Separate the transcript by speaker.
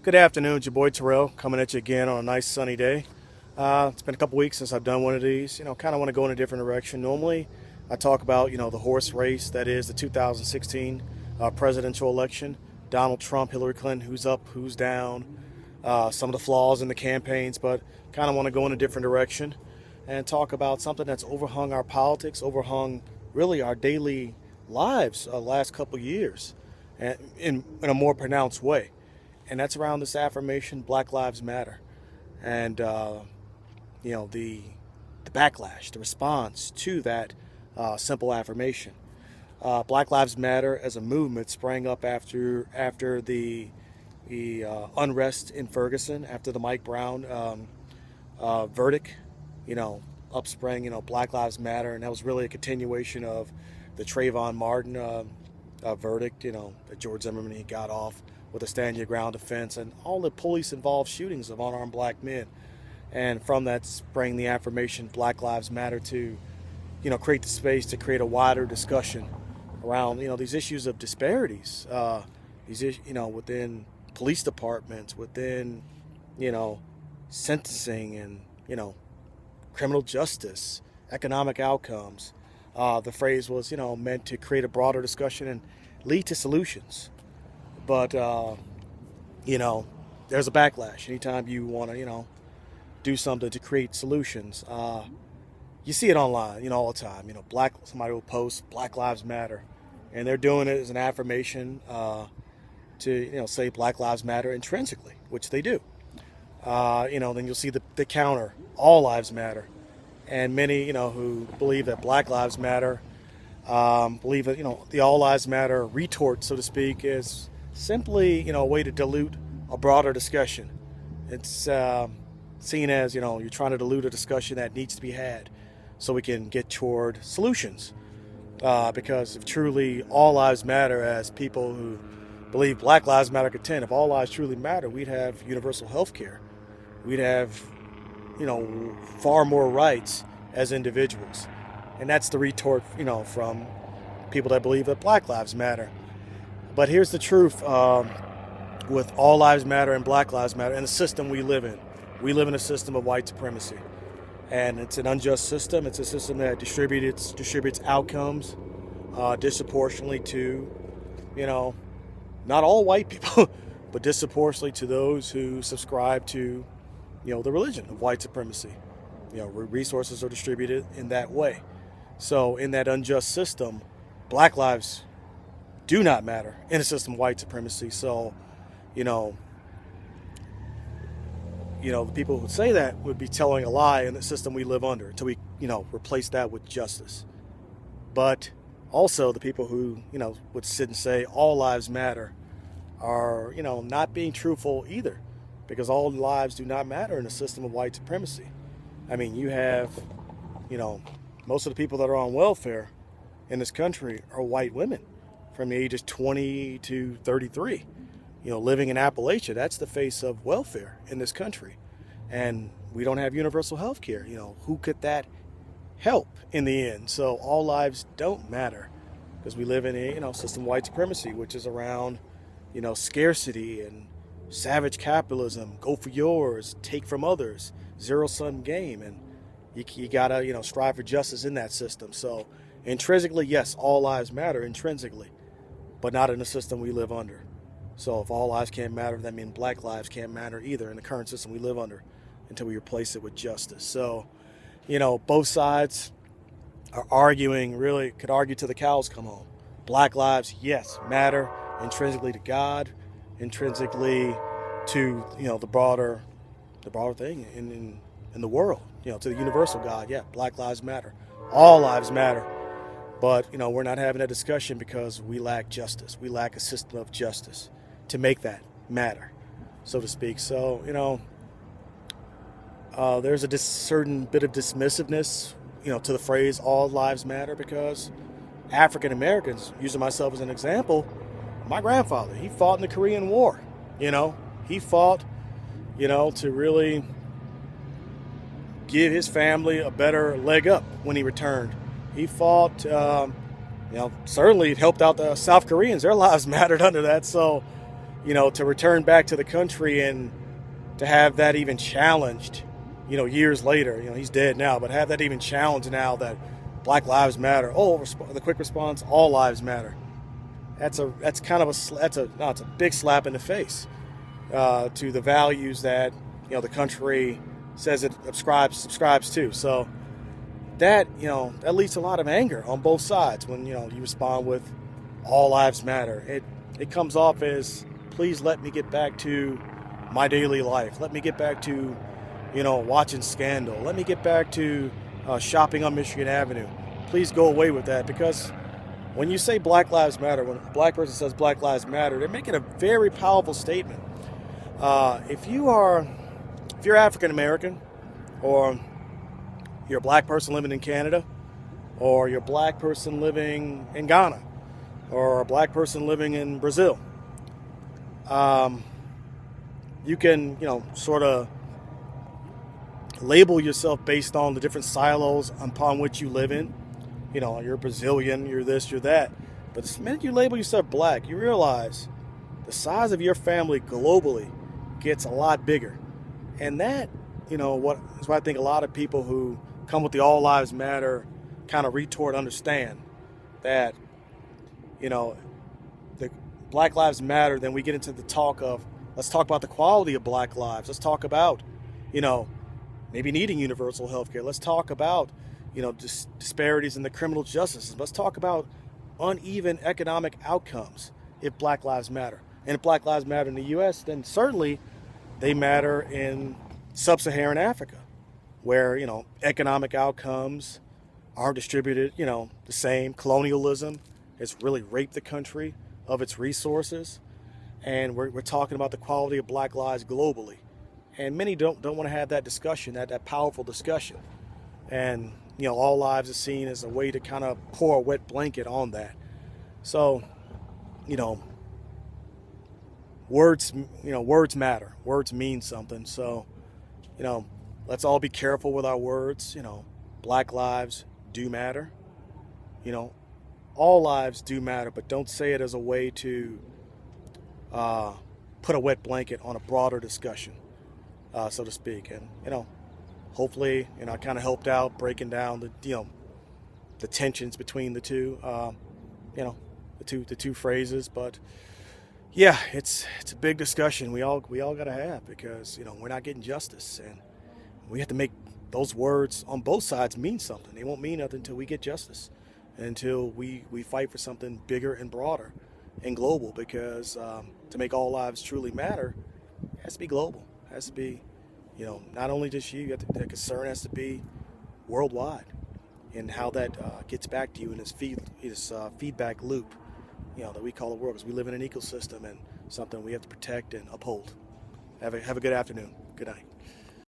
Speaker 1: Good afternoon, it's your boy Terrell coming at you again on a nice sunny day. It's been a couple weeks since I've done one of these. Kind of want to go in a different direction. Normally, I talk about the horse race that is the 2016 presidential election. Donald Trump, Hillary Clinton, who's up, who's down, some of the flaws in the campaigns, but kind of want to go in a different direction and talk about something that's overhung our politics, overhung really our daily lives last couple years, and in a more pronounced way. And that's around this affirmation, Black Lives Matter, and the backlash, the response to that simple affirmation. Black Lives Matter as a movement sprang up after the unrest in Ferguson, after the Mike Brown verdict. Upsprang Black Lives Matter, and that was really a continuation of the Trayvon Martin verdict. That George Zimmerman he got off with a stand your ground defense, and all the police involved shootings of unarmed black men. And from that sprang the affirmation Black Lives Matter to create the space to create a wider discussion around these issues of disparities, within police departments, within sentencing, and criminal justice, economic outcomes. The phrase was meant to create a broader discussion and lead to solutions. But there's a backlash anytime you want to do something to create solutions. You see it online all the time. Somebody will post Black Lives Matter, and they're doing it as an affirmation to say Black Lives Matter intrinsically, which they do. Then you'll see the counter, all lives matter. And many who believe that Black Lives Matter believe that the all lives matter retort, so to speak, is simply a way to dilute a broader discussion. It's seen as you're trying to dilute a discussion that needs to be had so we can get toward solutions, because if truly all lives matter, as people who believe Black Lives Matter contend, if all lives truly matter, we'd have universal health care. We'd have far more rights as individuals. And that's the retort from people that believe that Black Lives Matter. But here's the truth with all lives matter and Black Lives Matter and the system we live in. We live in a system of white supremacy. And it's an unjust system. It's a system that distributes outcomes disproportionately to, not all white people, but disproportionately to those who subscribe to, the religion of white supremacy. Resources are distributed in that way. So in that unjust system, Black lives do not matter in a system of white supremacy. So, the people who say that would be telling a lie in the system we live under until we, replace that with justice. But also the people who, would sit and say all lives matter are, not being truthful either, because all lives do not matter in a system of white supremacy. I mean, you have, most of the people that are on welfare in this country are white women from the ages 20 to 33, living in Appalachia. That's the face of welfare in this country. And we don't have universal health care. Who could that help in the end? So all lives don't matter because we live in a system of white supremacy, which is around, scarcity and savage capitalism, go for yours, take from others, zero-sum game. And you gotta, strive for justice in that system. So intrinsically, yes, all lives matter intrinsically, but not in the system we live under. So if all lives can't matter, that means Black lives can't matter either in the current system we live under until we replace it with justice. So, both sides are arguing, really could argue till the cows come home. Black lives, yes, matter intrinsically to God, intrinsically to, the broader thing in the world, to the universal God. Yeah, Black lives matter. All lives matter. But, we're not having that discussion because we lack justice. We lack a system of justice to make that matter, so to speak. So, there's a certain bit of dismissiveness, to the phrase all lives matter, because African Americans, using myself as an example, my grandfather, he fought in the Korean War. He fought, to really give his family a better leg up when he returned. He fought, certainly it helped out the South Koreans. Their lives mattered under that. So, to return back to the country and to have that even challenged, years later. He's dead now, but have that even challenged now that Black Lives Matter. Oh, the quick response: all lives matter. It's a big slap in the face to the values that the country says it subscribes to. So that that leads to a lot of anger on both sides when you respond with all lives matter. It comes off as, please let me get back to my daily life. Let me get back to watching Scandal. Let me get back to shopping on Michigan Avenue. Please go away with that, because when you say Black Lives Matter, when a black person says Black Lives Matter, they're making a very powerful statement. If you're African American, or you're a black person living in Canada, or you're a black person living in Ghana, or a black person living in Brazil, you can sort of label yourself based on the different silos upon which you live in. You're Brazilian, you're this, you're that. But the minute you label yourself black, you realize the size of your family globally gets a lot bigger. And that, what is why I think a lot of people who come with the all lives matter kind of retort understand that, the Black Lives Matter, then we get into the talk of, let's talk about the quality of black lives. Let's talk about, maybe needing universal health care. Let's talk about disparities in the criminal justice system. Let's talk about uneven economic outcomes if Black Lives Matter. And if Black Lives Matter in the U.S., then certainly they matter in sub-Saharan Africa, where economic outcomes aren't distributed the same. Colonialism has really raped the country of its resources, and we're talking about the quality of black lives globally. And many don't want to have that discussion, that powerful discussion. And all lives are seen as a way to kind of pour a wet blanket on that. So, words matter. Words mean something. So, let's all be careful with our words. Black lives do matter. All lives do matter, but don't say it as a way to put a wet blanket on a broader discussion, so to speak. And, hopefully, I kind of helped out breaking down the tensions between the two, the two phrases. But yeah, it's a big discussion we all got to have, because we're not getting justice, and we have to make those words on both sides mean something. They won't mean nothing until we get justice, until we fight for something bigger and broader and global. Because to make all lives truly matter, it has to be global. It has to be not only just you. The concern has to be worldwide, and how that gets back to you in this feedback loop, that we call the world, because we live in an ecosystem and something we have to protect and uphold. Have a good afternoon. Good night.